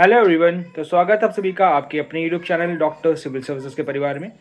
Hello everyone. तो स्वागत है आप सभी का आपके अपने YouTube channel doctor civil services के परिवार में।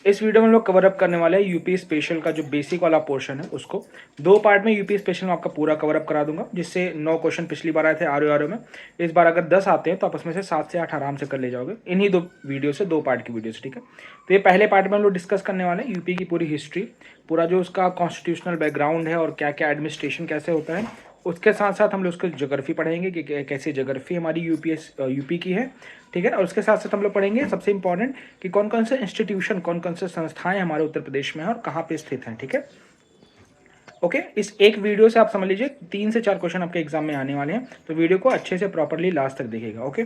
इस वीडियो में हम लोग कवर अप करने वाले हैं यूपी स्पेशल का जो बेसिक वाला पोर्शन है उसको दो पार्ट में यूपी स्पेशल में आपका पूरा कवर अप करा दूंगा, जिससे 9 क्वेश्चन पिछली बार आए थे आर में। इस बार अगर 10 आते हैं तो आप उसमें से 7 से 8 आराम से कर ले जाओगे इन्हीं दो वीडियो से, 2 पार्ट की वीडियो से। ठीक है, तो ये पहले पार्ट में हम लोग डिस्कस करने वाले हैं यूपी की पूरी हिस्ट्री, पूरा जो उसका कॉन्स्टिट्यूशनल बैकग्राउंड है और क्या क्या एडमिनिस्ट्रेशन कैसे होता है। उसके साथ साथ हम लोग उसकी ज्योग्राफी पढ़ेंगे कि कैसी ज्योग्राफी हमारी यूपी की है। ठीक है, और उसके साथ साथ हम लोग पढ़ेंगे सबसे इंपॉर्टेंट कि कौन कौन से इंस्टीट्यूशन, कौन कौन से संस्थाएं हमारे उत्तर प्रदेश में हैं और कहाँ पे स्थित हैं। ठीक है, ओके। इस एक वीडियो से आप समझ लीजिए 3 से 4 क्वेश्चन आपके एग्जाम में आने वाले हैं, तो वीडियो को अच्छे से प्रॉपरली लास्ट तक देखिएगा। ओके,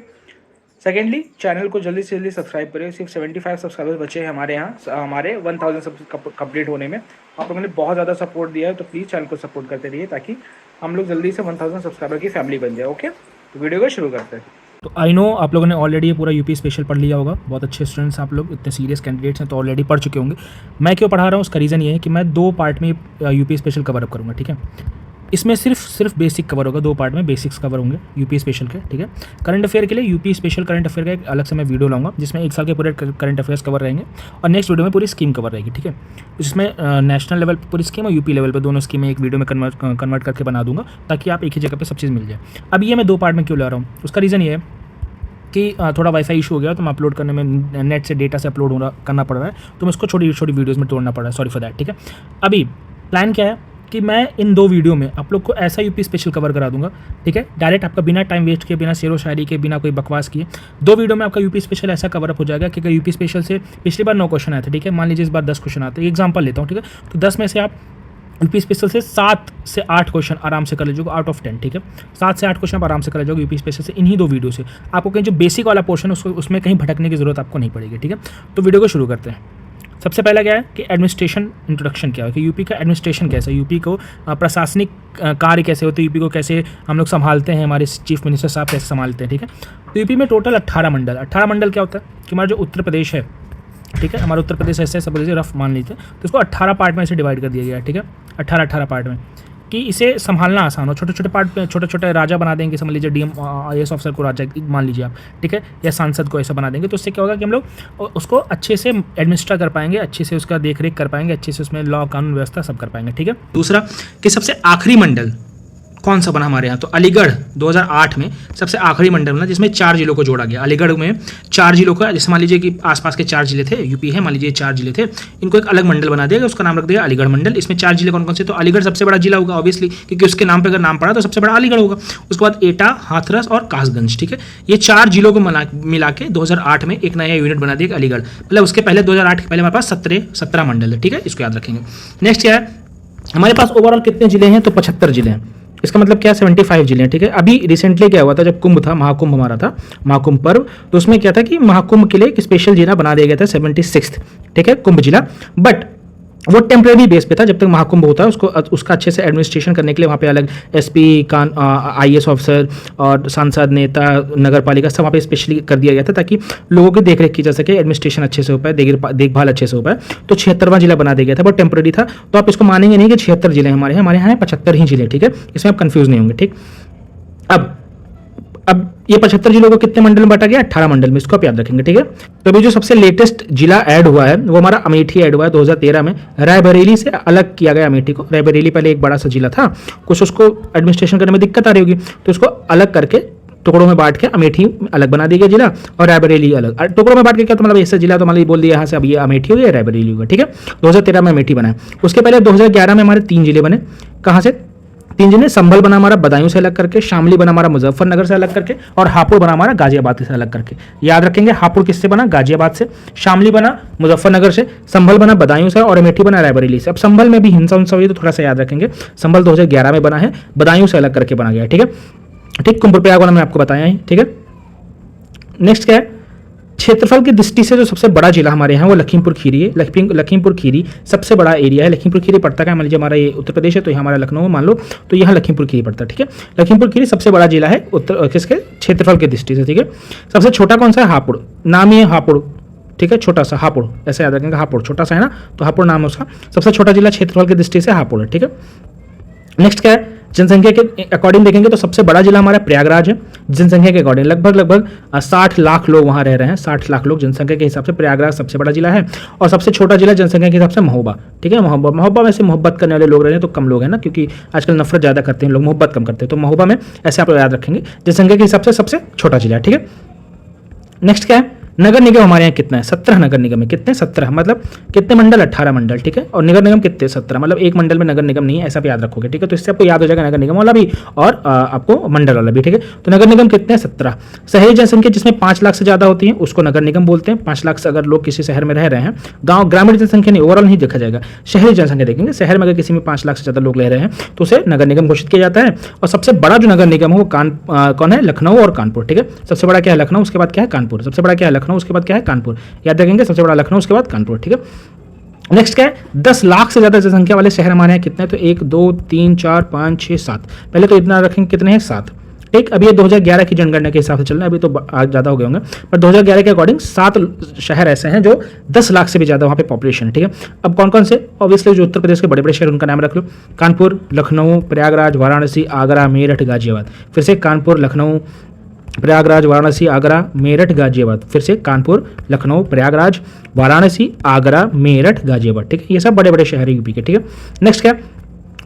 सेकेंडली चैनल को जल्दी से जल्दी सब्सक्राइब करिए। सिर्फ 75 सब्सक्राइबर्स बचे हैं हमारे यहाँ, हमारे 1000 कंप्लीट होने में। आप लोगों ने बहुत ज़्यादा सपोर्ट दिया है, तो प्लीज़ चैनल को सपोर्ट करते रहिए ताकि हम लोग जल्दी से 1000 सब्सक्राइबर की फैमिली बन जाए। ओके, तो वीडियो को शुरू करते हैं। तो आई नो आप लोगों ने ऑलरेडी ये पूरा यूपी स्पेशल पढ़ लिया होगा। बहुत अच्छे स्टूडेंट्स आप लोग, इतने सीरियस कैंडिडेट्स हैं तो ऑलरेडी पढ़ चुके होंगे। मैं क्यों पढ़ा रहा हूँ उसका रीज़न ये है कि मैं 2 पार्ट में यूपी स्पेशल कवर अप करूँगा। ठीक है, इसमें सिर्फ बेसिक कवर होगा, 2 पार्ट में बेसिक्स कवर होंगे यूपी स्पेशल के। ठीक है, करंट अफेयर के लिए यूपी स्पेशल करंट अफेयर का एक अलग से मैं वीडियो लाऊंगा जिसमें 1 साल के पूरे करंट अफेयर्स कवर रहेंगे और नेक्स्ट वीडियो में पूरी स्कीम कवर रहेगी। ठीक है, जिसमें नेशनल लेवल पर पूरी स्कीम और यूपी लेवल पर दोनों स्कीमें एक वीडियो में कन्वर्ट करके बना दूंगा ताकि आप एक ही जगह पर सब चीज़ मिल जाए। अब ये मैं 2 पार्ट में क्यों ला रहा हूँ, उसका रीज़न ये है कि थोड़ा वाईफाई इशू हो गया तो मैं अपलोड करने में नेट से डेटा से अपलोड करना पड़ रहा है, तो मैं उसको छोटी छोटी वीडियोज़ में तोड़ना पड़ रहा है। Sorry for that. ठीक है, अभी प्लान क्या है कि मैं इन 2 वीडियो में आप लोग को ऐसा यूपी स्पेशल कवर करा दूंगा। ठीक है, डायरेक्ट आपका बिना टाइम वेस्ट किए, बिना शेरो शायरी के, बिना कोई बकवास किए 2 वीडियो में आपका यूपी स्पेशल ऐसा कवर अप हो जाएगा कि अगर यूपी स्पेशल से पिछली बार 9 क्वेश्चन आए थे, ठीक है, मान लीजिए इस बार 10 क्वेश्चन आते हैं, एग्जाम्पल लेता हूँ। ठीक है, तो 10 में से आप यूपी स्पेशल से 7 से 8 क्वेश्चन आराम से कर लीजिएगा आउट ऑफ 10। ठीक है, 7 से 8 क्वेश्चन आप आराम से कर लीजिएगा यूपी स्पेशल से इन्हीं 2 वीडियो से। आपको कहीं जो बेसिक वाला पोर्शन है उसमें कहीं भटकने की जरूरत आपको नहीं पड़ेगी। ठीक है, तो वीडियो को शुरू करते हैं। सबसे पहला क्या है कि एडमिनिस्ट्रेशन इंट्रोडक्शन क्या है, कि यूपी का एडमिनिस्ट्रेशन कैसा है, यूपी को प्रशासनिक कार्य कैसे होते हैं, यूपी को कैसे हम लोग संभालते हैं, हमारे चीफ मिनिस्टर साहब कैसे संभालते हैं। ठीक है, तो यूपी में टोटल 18 मंडल। 18 मंडल क्या होता है कि हमारा जो उत्तर प्रदेश है, ठीक है, हमारा उत्तर प्रदेश ऐसे सब रफ मान लीजिए, तो इसको 18 पार्ट में ऐसे डिवाइड कर दिया गया है। ठीक है, 18 पार्ट में, कि इसे संभालना आसान हो। छोटे छोटे पार्ट में छोटे छोटे राजा बना देंगे, समझ लीजिए डीएम आईएएस ऑफिसर को राजा मान लीजिए आप। ठीक है, या सांसद को ऐसा बना देंगे, तो उससे क्या होगा कि हम लोग उसको अच्छे से एडमिनिस्टर कर पाएंगे, अच्छे से उसका देख रेख कर पाएंगे, अच्छे से उसमें लॉ कानून व्यवस्था सब कर पाएंगे। ठीक है, दूसरा कि सबसे आखिरी मंडल कौन सा बना हमारे यहाँ, तो अलीगढ़ 2008 में सबसे आखिरी मंडल बना जिसमें 4 जिलों को जोड़ा गया। अलीगढ़ में 4 जिलों को, जैसे मान लीजिए कि आसपास के 4 जिले थे, यूपी है मान लीजिए 4 जिले थे, इनको एक अलग मंडल बना दिया, उसका नाम रख दिया अलीगढ़ मंडल। इसमें 4 जिले कौन कौन से, तो अलीगढ़ सबसे बड़ा जिला होगा ऑब्वियसली, क्योंकि उसके नाम पर अगर नाम पड़ा तो सबसे बड़ा अलीगढ़ होगा। उसके बाद एटा, हाथरस और कासगंज। ठीक है, ये 4 जिलों को मिला के 2008 में एक नया यूनिट बना दिया अलीगढ़। मतलब उसके पहले 2008 के पहले हमारे पास 17 मंडल है। ठीक है, इसको याद रखेंगे। नेक्स्ट क्या है, हमारे पास ओवरऑल कितने जिले हैं, तो 75 जिले हैं। इसका मतलब क्या है, 75 जिले हैं। ठीक है, अभी रिसेंटली क्या हुआ था, जब कुंभ था, महाकुंभ हमारा था, महाकुंभ पर्व, तो उसमें क्या था कि महाकुंभ के लिए एक स्पेशल जिला बना दिया गया था 76। ठीक है, कुंभ जिला, बट वो टेम्प्रेरी बेस पे था जब तक महाकुंभ होता है। उसका अच्छे से एडमिनिस्ट्रेशन करने के लिए वहाँ पे अलग एसपी, आईएएस ऑफिसर और सांसद, नेता, नगर पालिका सब वहाँ पे स्पेशली कर दिया गया था ताकि लोगों की देखरेख की जा सके, एडमिनिस्ट्रेशन अच्छे से हो पाए, देखभाल अच्छे से हो पाए। तो 76वां जिला बना दिया गया था, वो टेम्प्रेरी था। तो आप इसको मानेंगे नहीं कि 76 जिले हमारे यहाँ 75 ही जिले। ठीक है, इसमें आप कंफ्यूज नहीं होंगे। ठीक, अब ये 75 जिलों को कितने मंडल में बांटा गया, 18 मंडल में, इसको आप याद रखेंगे। ठीक है, तो अभी जो सबसे लेटेस्ट जिला ऐड हुआ है वो हमारा अमेठी ऐड हुआ है 2013 में। रायबरेली से अलग किया गया अमेठी को। रायबरेली पहले एक बड़ा सा जिला था, कुछ उसको एडमिनिस्ट्रेशन करने में दिक्कत आ रही होगी, तो उसको अलग करके टुकड़ों में बांट के अमेठी अलग बना दिया गया जिला और रायबरेली अलग। टुकड़ों में बांट के क्या, तो मतलब ऐसा जिला तो मतलब बोल दिया यहाँ से अब ये अमेठी हो गया, रायबरेली होगा। ठीक है, 2013 में अमेठी बना है। उसके पहले 2011 में हमारे 3 जिले बने। कहाँ से 3 जिले, संभल बना हमारा बदायूं से अलग करके, शामली बना हमारा मुजफ्फरनगर से अलग करके, और हापुड़ बना हमारा गाजियाबाद से अलग करके। याद रखेंगे, हापुड़ किससे बना, गाजियाबाद से, शामली बना मुजफ्फरनगर से, संभल बना बदायूं से, और अमेठी बना रायबरेली से। अब संभल में भी हिंसा उंसा हुई तो थोड़ा सा याद रखेंगे, संभल 2011 में बना है, बदायूं से अलग करके बना गया। ठीक है, ठीक, कुंभ प्रयाग वाला मैंने आपको बताया ही। ठीक है, नेक्स्ट क्या है, क्षेत्रफल की दृष्टि से जो सबसे बड़ा जिला हमारे यहाँ वो लखीमपुर खीरी है। लखीमपुर खीरी सबसे बड़ा एरिया है। लखीमपुर खीरी पड़ता है, मान लीजिए हमारा ये उत्तर प्रदेश है तो यहाँ हमारा लखनऊ मान लो, तो यहाँ लखीमपुर खीरी पड़ता है। ठीक है, लखीमपुर खीरी सबसे बड़ा जिला है उत्तर किसके, क्षेत्रफल की दृष्टि से। ठीक है, सबसे छोटा कौन सा है, हापुड़, नाम ही है हापुड़। ठीक है, छोटा सा हापुड़, ऐसे याद रखेंगे, हापुड़ छोटा सा है ना, तो हापुड़ नाम है उसका। सबसे छोटा जिला क्षेत्रफल की दृष्टि से हापुड़ है। ठीक है, नेक्स्ट क्या है, जनसंख्या के अकॉर्डिंग देखेंगे तो सबसे बड़ा जिला हमारा प्रयागराज है जनसंख्या के अकॉर्डिंग, लगभग 60 लाख लोग वहाँ रह रहे हैं, 60 लाख लोग जनसंख्या के हिसाब से प्रयागराज सबसे बड़ा जिला है। और सबसे छोटा जिला जनसंख्या के हिसाब से महोबा, ठीक है। महोबा में से मोहब्बत करने वाले लोग रहे हैं तो कम लोग हैं ना, क्योंकि आजकल नफरत ज़्यादा करते हैं लोग, मोहब्बत कम करते हैं, तो महोबा में ऐसे आप याद रखेंगे जनसंख्या के हिसाब से सबसे छोटा जिला है, ठीक है। नेक्स्ट क्या है, नगर निगम हमारे यहाँ कितना है, 17 नगर निगम है। कितने, 17, मतलब कितने मंडल, 18 मंडल, ठीक है। और नगर निगम कितने, 17, मतलब एक मंडल में नगर निगम नहीं है, ऐसा भी याद रखोगे, ठीक है। तो इससे आपको याद हो जाएगा नगर निगम वाला भी और आपको मंडल वाला भी, ठीक है। तो नगर निगम कितने हैं, 17। शहरी जनसंख्या जिसमें 5 लाख से ज़्यादा होती है उसको नगर निगम बोलते हैं। 5 लाख से अगर लोग किसी शहर में रह रहे हैं, गाँव ग्रामीण जनसंख्या नहीं, ओवरऑल नहीं देखा जाएगा, शहरी जनसंख्या देखेंगे। शहर में अगर किसी में 5 लाख से ज़्यादा लोग रह रहे हैं तो उसे नगर निगम घोषित किया जाता है। और सबसे बड़ा जो नगर निगम है वो कौन है, लखनऊ और कानपुर, ठीक है। सबसे बड़ा क्या है, लखनऊ, उसके बाद क्या है, कानपुर। सबसे बड़ा क्या है, लखनऊ, उसके बाद क्या है, कानपुर। याद रखेंगे, सबसे बड़ा लखनऊ, उसके बाद कानपुर, ठीक है। नेक्स्ट क्या है, 10 लाख से ज्यादा जनसंख्या वाले शहर हमारे यहाँ कितने, तो 1 2 3 4 5 6 7, पहले तो इतना रखेंगे, कितने हैं, 7, ठीक। अभी ये 2011 की जनगणना के हिसाब से चल रहा है, अभी तो ज़्यादा हो गए होंगे, पर 2011 के अकॉर्डिंग 7 शहर ऐसे हैं जो 10 लाख से भी ज़्यादा वहाँ पे पॉपुलेशन है, ठीक है। अब कौन कौन से, ऑब्वियसली जो उत्तर प्रदेश के बड़े बड़े शहर उनका नाम रख लो, कानपुर, लखनऊ, प्रयागराज, वाराणसी, आगरा, मेरठ, गाजियाबाद। फिर से कानपुर, लखनऊ, प्रयागराज, वाराणसी, आगरा, मेरठ, गाजियाबाद। फिर से कानपुर, लखनऊ, प्रयागराज, वाराणसी, आगरा, मेरठ, गाजियाबाद, ठीक है। ये सब बड़े बड़े शहर हैं यूपी के, ठीक है। नेक्स्ट क्या,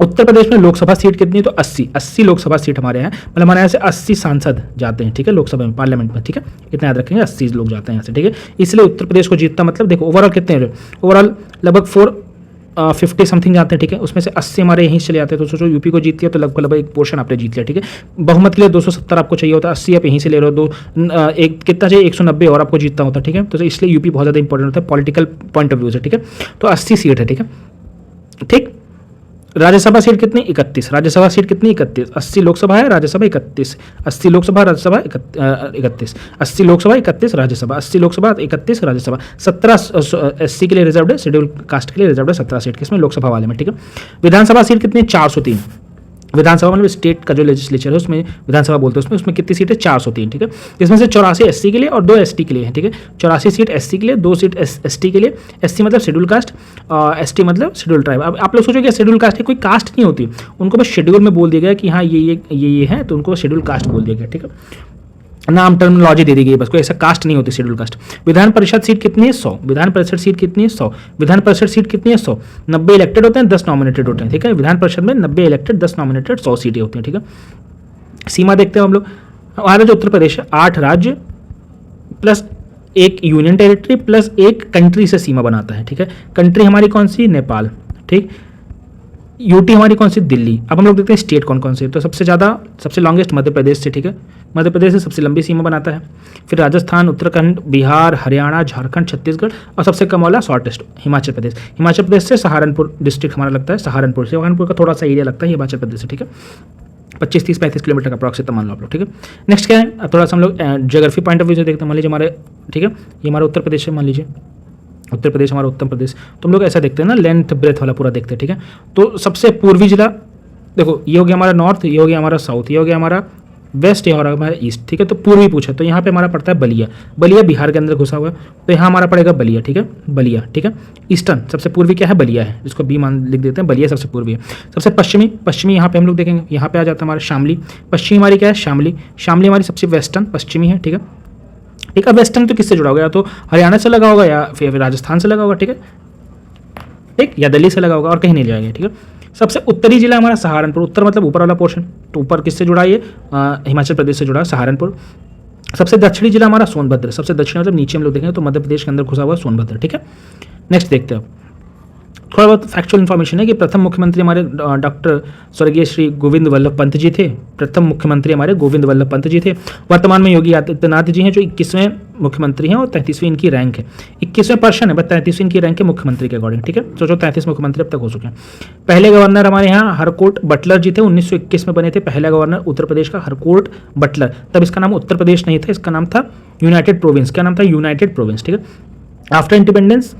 उत्तर प्रदेश में लोकसभा सीट कितनी है, तो 80 लोकसभा सीट हमारे यहाँ, मतलब हमारे यहाँ से 80 सांसद जाते हैं, ठीक है, लोकसभा में, पार्लियामेंट में, ठीक है। इतना याद रखेंगे, 80 लोग जाते हैं यहाँ से, ठीक है। इसलिए उत्तर प्रदेश को जीतता, मतलब देखो ओवरऑल कितने हैं, ओवरऑल लगभग 450 समथिंग जाते हैं, ठीक है। उसमें से 80 हमारे यहीं से चले जाते हैं, तो सोचो यूपी को जीत लिया तो लगभग एक पोर्शन आपने जीत लिया, ठीक है। बहुमत के लिए 270 आपको चाहिए होता है, 80 आप यहीं से ले रहे हो, एक कितना चाहिए, 190 और आपको जीतना होता है, ठीक है। तो इसलिए यूपी बहुत ज़्यादा इंपॉर्टेंट होता है पॉलिटिकल पॉइंट ऑफ व्यू से, ठीक है। तो 80 सीट है, ठीक है, ठीक। राज्यसभा सीट कितनी, 31, राज्यसभा सीट कितनी, 31, 80 लोकसभा है, राज्यसभा 31, 80 लोकसभा, राज्यसभा 31, 80 लोकसभा 31 राज्यसभा, 80 लोकसभा 31 राज्यसभा, 17 एससी के लिए रिजर्व है, शेड्यूल कास्ट के लिए रिजर्व है 17 सीट, किसमें, लोकसभा वाले में, ठीक है। विधानसभा सीट कितनी, 403, विधानसभा मतलब स्टेट का जो लेजिस्लेचर है उसमें विधानसभा बोलते हैं, उसमें कितनी सीटें, 403, ठीक है। जिसमें से 84 एससी के लिए और 2 एसटी के लिए है, ठीक है। 84 सीट एससी के लिए, 2 सीट एसटी के लिए। एससी मतलब शेड्यूल कास्ट, एसटी मतलब शेड्यूल ट्राइब। अब आप लोग सोचोगे शेड्यूल कास्ट की कोई कास्ट नहीं होती, उनको बस शेड्यूल में बोल दिया गया कि हाँ ये है, तो उनको शेड्यूल कास्ट बोल दिया गया, ठीक है। नाम टर्मिनोलॉजी दे दी गई, बस कोई ऐसा कास्ट नहीं होती schedule caste. Vidhan Parishad seat कितनी है, 100, विधान परिषद सीट कितनी है, 100, विधान परिषद सीट कितनी है, 100, 90 इलेक्टेड होते हैं, 10 नॉमिनेटेड होते हैं, ठीक है। विधान परिषद में 90 इलेक्टेड, 10 नॉमिनेटेड, 100 सीटें होती हैं, ठीक है। सीमा देखते हैं हम लोग, हमारा जो उत्तर प्रदेश है 8 राज्य प्लस एक यूनियन टेरिटरी प्लस एक कंट्री से सीमा बनाता है, ठीक है। कंट्री हमारी कौन सी, नेपाल, ठीक। यूटी हमारी कौन सी, दिल्ली। अब हम लोग देखते हैं स्टेट कौन कौन से, तो सबसे लॉन्गेस्ट मध्य प्रदेश से, ठीक है। मध्य प्रदेश से सबसे लंबी सीमा बनाता है। फिर राजस्थान, उत्तराखंड, बिहार, हरियाणा, झारखंड, छत्तीसगढ़ और सबसे कम वाला शॉर्टेस्ट हिमाचल प्रदेश। हिमाचल प्रदेश से सहारनपुर डिस्ट्रिक्ट हमारा लगता है, सहारनपुर का थोड़ा सा एरिया लगता है हिमाचल प्रदेश से, ठीक है। 25-30-35 किलोमीटर का अप्रॉक्सिमेट मान लो आप लोग, ठीक है। नेक्स्ट क्या है, अब थोड़ा सा हम लोग ज्योग्राफी पॉइंट ऑफ व्यू से देखते हैं। मान लीजिए हमारे, ठीक है, ये हमारा उत्तर प्रदेश है, मान लीजिए उत्तर प्रदेश हमारा उत्तर प्रदेश, तो हम लोग ऐसा देखते हैं ना, लेंथ ब्रेथ वाला पूरा देखते हैं, ठीक है। तो सबसे पूर्वी जिला देखो, ये हो गया हमारा नॉर्थ, ये हो गया हमारा साउथ, ये हो गया हमारा वेस्ट, ये हो रहा हमारा ईस्ट, ठीक है। तो पूर्वी पूछा तो यहाँ पे हमारा पड़ता है बलिया, बलिया बिहार के अंदर घुसा हुआ है, तो यहाँ हमारा पड़ेगा बलिया, ठीक है, बलिया, ठीक है। ईस्टर्न सबसे पूर्वी क्या है, बलिया है, जिसको बी मान लिख देते हैं, बलिया सबसे पूर्वी है। सबसे पश्चिमी यहाँ पे हम लोग देखेंगे, यहाँ पे आ जाता है हमारा शामली, पश्चिमी हमारी क्या है, शामली हमारी सबसे वेस्टर्न पश्चिमी है, ठीक है। ठीक है, वेस्टर्न तो किससे जुड़ा होगा, या तो हरियाणा से लगा होगा या फिर राजस्थान से लगा होगा, ठीक है, ठीक, या दिल्ली से लगा होगा और कहीं नहीं जाएगा, ठीक है। सबसे उत्तरी जिला हमारा सहारनपुर, उत्तर मतलब ऊपर वाला पोर्शन, तो ऊपर किससे जुड़ा है ये, हिमाचल प्रदेश से जुड़ा है सहारनपुर। सबसे दक्षिणी जिला हमारा सोनभद्र, सबसे दक्षिण मतलब नीचे हम लोग देखेंगे तो मध्य प्रदेश के अंदर घुसा हुआ सोनभद्र, ठीक है। नेक्स्ट देखते हैं, थोड़ा बहुत फैक्चुअल इन्फॉर्मेशन है कि प्रथम मुख्यमंत्री हमारे डॉक्टर स्वर्गीय श्री गोविंद वल्लभ पंत जी थे। प्रथम मुख्यमंत्री हमारे गोविंद वल्लभ पंत जी थे। वर्तमान में योगी आदित्यनाथ जी हैं जो 21वें मुख्यमंत्री हैं और 33वीं इनकी रैंक है। 21वें पर्सन है बट 33वीं इनकी रैंक है मुख्यमंत्री के अकॉर्डिंग, ठीक है। सोचो 33 मुख्यमंत्री अब तक हो चुके हैं। पहले गवर्नर हमारे यहाँ हरकोट बटलर जी थे, 1921 में बने थे पहला गवर्नर उत्तर प्रदेश का, हरकोट बटलर। तब इसका नाम उत्तर प्रदेश नहीं था, इसका नाम था यूनाइटेड प्रोविंस। क्या नाम था, यूनाइटेड प्रोविंस, ठीक है। आफ्टर इंडिपेंडेंस,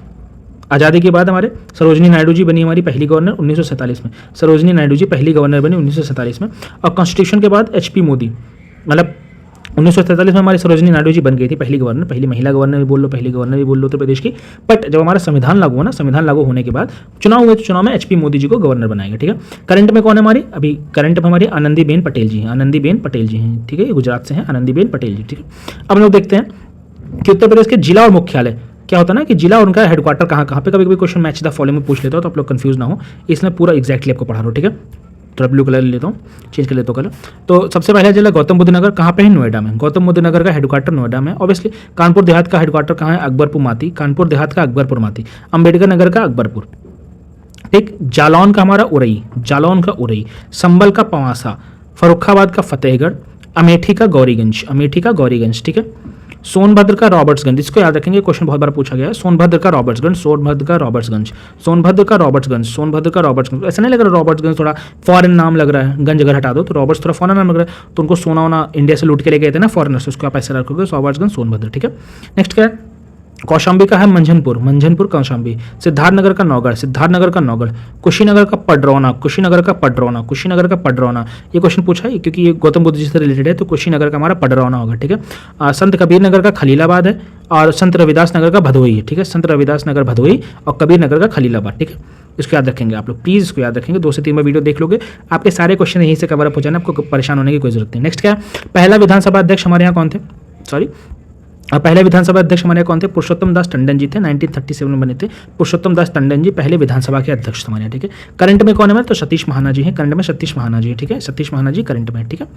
आज़ादी के बाद हमारे सरोजनी नायडू जी बनी हमारी पहली गवर्नर 1947 में। सरोजनी नायडू जी पहली गवर्नर बनी 1947 में। और कॉन्स्टिट्यूशन के बाद HP मोदी, मतलब 1947 में हमारी सरोजिनी नायडू जी बन गई थी पहली गवर्नर, पहली महिला गवर्नर भी बोल लो, पहली गवर्नर भी बोल लो उत्तर प्रदेश की। बट जब हमारा संविधान लागू हुआ ना, संविधान लागू होने के बाद चुनाव हुए, तो चुनाव में HP मोदी जी को गवर्नर बनाया गया, ठीक है। करंट में कौन है हमारी, अभी करंट में हमारी आनंदीबेन पटेल जी हैं, आनंदीबेन पटेल जी हैं, ठीक है, ये गुजरात से हैं आनंदीबेन पटेल जी, ठीक है। अब हम लोग देखते हैं कि उत्तर प्रदेश के जिला और मुख्यालय क्या होता है ना, कि जिला और उनका हेडक्वार्टर कहाँ पे, कभी कभी क्वेश्चन मैच द फॉलोइंग में पूछ लेता हो, तो आप लोग कंफ्यूज ना हो, इसमें पूरा एक्जैक्टली आपको पढ़ा रहा हूँ, ठीक है। थोड़ा ब्लू कलर ले लेता हूँ, चेंज कर लेता हूँ कलर। तो सबसे पहला जिला गौतम बुद्ध नगर, कहाँ पे है, नोएडा में। गौतम बुद्ध नगर का हेडक्वार्टर नोएडा में, ऑब्वियसली। कानपुर देहात का हेडक्वार्टर कहाँ है, अकबरपुर माती, कानपुर देहात का अकबरपुर माती। अंबेडकर नगर का अकबरपुर, ठीक। जालौन का हमारा उरई, जालौन का उरई। संभल का पवासा, फर्रुखाबाद का फतेहगढ़, अमेठी का गौरीगंज, अमेठी का गौरीगंज, ठीक है। सोनभद्र का रॉबर्ट्सगंज, इसको याद रखेंगे, क्वेश्चन बहुत बार पूछा गया है। सोनभद्र का रॉबर्ट्सगंज, सोनभद्र का रॉबर्ट्सगंज, सोनभद्र का रॉबर्ट्सगंज, सोनभद्र का रॉबर्ट्सगंज। ऐसा नहीं लग रहा रॉबर्ट्सगंज थोड़ा फॉरेन नाम लग रहा है, गंज अगर हटा दो तो रॉबर्ट्स थोड़ा फॉरेन नाम लग रहा है, तो उनको सोना वोना इंडिया से लूट के ले गए थे ना फॉरेनर्स, उसको आप ऐसे रखोगे, रॉबर्ट्सगंज सोनभद्र, ठीक है। नेक्स्ट क्या है, कौशाम्बी का है मंझनपुर, मंझनपुर कौशाम्बी। सिद्धार्थनगर का नौगढ़, सिद्धार्थनगर का नौगढ़। कुशीनगर का पडरौना, कुशीनगर का पडरौना, कुशीनगर का पडरौना। ये क्वेश्चन पूछा है क्योंकि ये गौतम बुद्ध जी से रिलेटेड है, तो कुशीनगर का हमारा पडरौना होगा, ठीक है। संत कबीर नगर का खलीलाबाद है, और संत रविदास नगर का भदोई है, ठीक है। संत रविदास नगर भदोई और कबीर नगर का खलीलाबाद, ठीक है। इसको याद रखेंगे आप लोग, प्लीज़ इसको याद रखेंगे, 2 से 3 बार वीडियो देख लोगे, आपके सारे क्वेश्चन यहीं से कवर अप हो जाना, आपको परेशान होने की कोई जरूरत नहीं। नेक्स्ट क्या है, पहला विधानसभा अध्यक्ष हमारे यहाँ कौन थे, सॉरी पहले विधानसभा अध्यक्ष हमारे कौन थे, पुरुषोत्तम दास टंडन जी थे, 1937 में बने थे। पुरुषोत्तम दास टंडन जी पहले विधानसभा के अध्यक्ष थे हमारे यहाँ, ठीक है। करंट में कौन है, तो सतीश महाना जी हैं, करंट में सतीश महाना जी, ठीक है, सतीश महाना जी करंट में, ठीक है।